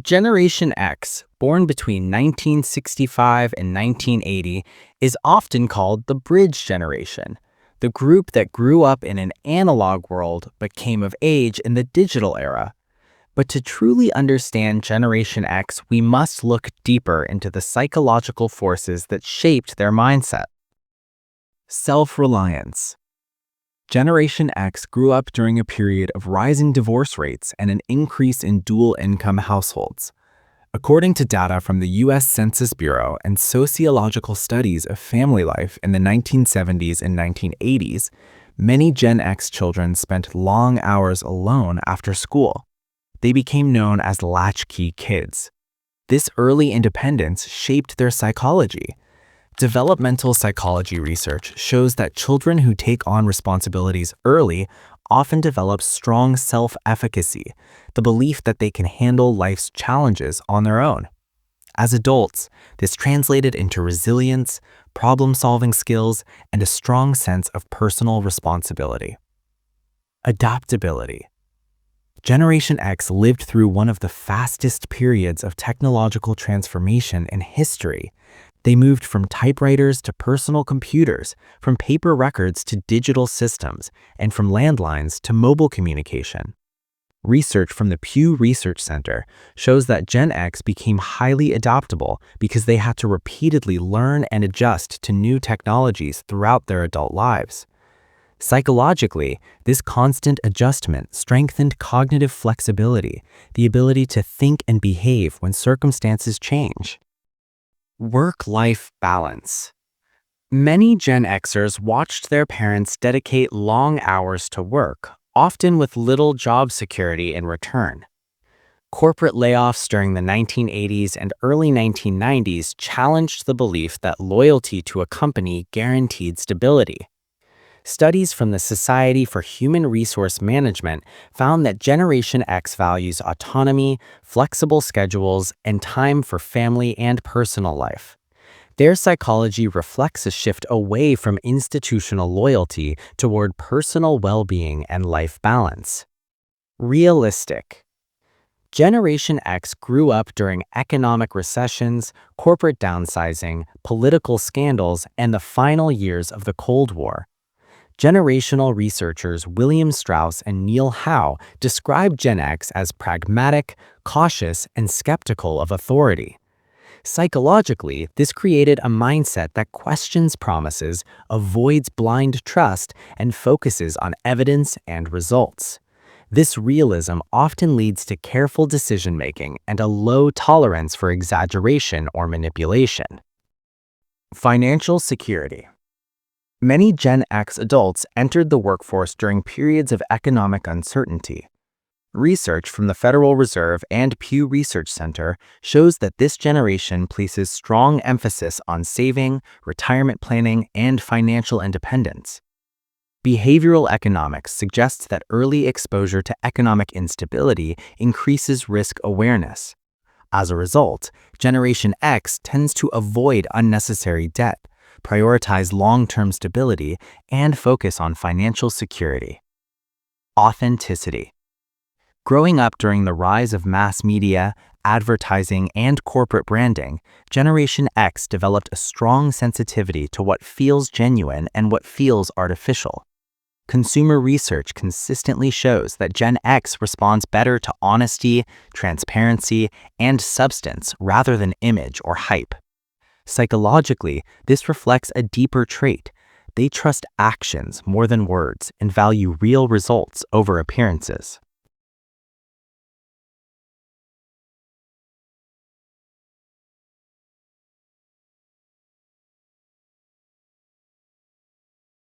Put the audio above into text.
Generation X, born between 1965 and 1980, is often called the bridge generation, the group that grew up in an analog world but came of age in the digital era. But to truly understand Generation X, we must look deeper into the psychological forces that shaped their mindset. Self-reliance. Generation X grew up during a period of rising divorce rates and an increase in dual-income households. According to data from the U.S. Census Bureau and sociological studies of family life in the 1970s and 1980s, many Gen X children spent long hours alone after school. They became known as latchkey kids. This early independence shaped their psychology. Developmental psychology research shows that children who take on responsibilities early often develop strong self-efficacy, the belief that they can handle life's challenges on their own. As adults, this translated into resilience, problem-solving skills, and a strong sense of personal responsibility. Adaptability. Generation X lived through one of the fastest periods of technological transformation in history. They moved from typewriters to personal computers, from paper records to digital systems, and from landlines to mobile communication. Research from the Pew Research Center shows that Gen X became highly adaptable because they had to repeatedly learn and adjust to new technologies throughout their adult lives. Psychologically, this constant adjustment strengthened cognitive flexibility, the ability to think and behave when circumstances change. Work-life balance. Many Gen Xers watched their parents dedicate long hours to work, often with little job security in return. Corporate layoffs during the 1980s and early 1990s challenged the belief that loyalty to a company guaranteed stability. Studies from the Society for Human Resource Management found that Generation X values autonomy, flexible schedules, and time for family and personal life. Their psychology reflects a shift away from institutional loyalty toward personal well-being and life balance. Realistic. Generation X grew up during economic recessions, corporate downsizing, political scandals, and the final years of the Cold War. Generational researchers William Strauss and Neil Howe describe Gen X as pragmatic, cautious, and skeptical of authority. Psychologically, this created a mindset that questions promises, avoids blind trust, and focuses on evidence and results. This realism often leads to careful decision-making and a low tolerance for exaggeration or manipulation. Financial security. Many Gen X adults entered the workforce during periods of economic uncertainty. Research from the Federal Reserve and Pew Research Center shows that this generation places strong emphasis on saving, retirement planning, and financial independence. Behavioral economics suggests that early exposure to economic instability increases risk awareness. As a result, Generation X tends to avoid unnecessary debt, prioritize long-term stability, and focus on financial security. Authenticity. Growing up during the rise of mass media, advertising, and corporate branding, Generation X developed a strong sensitivity to what feels genuine and what feels artificial. Consumer research consistently shows that Gen X responds better to honesty, transparency, and substance rather than image or hype. Psychologically, this reflects a deeper trait. They trust actions more than words and value real results over appearances.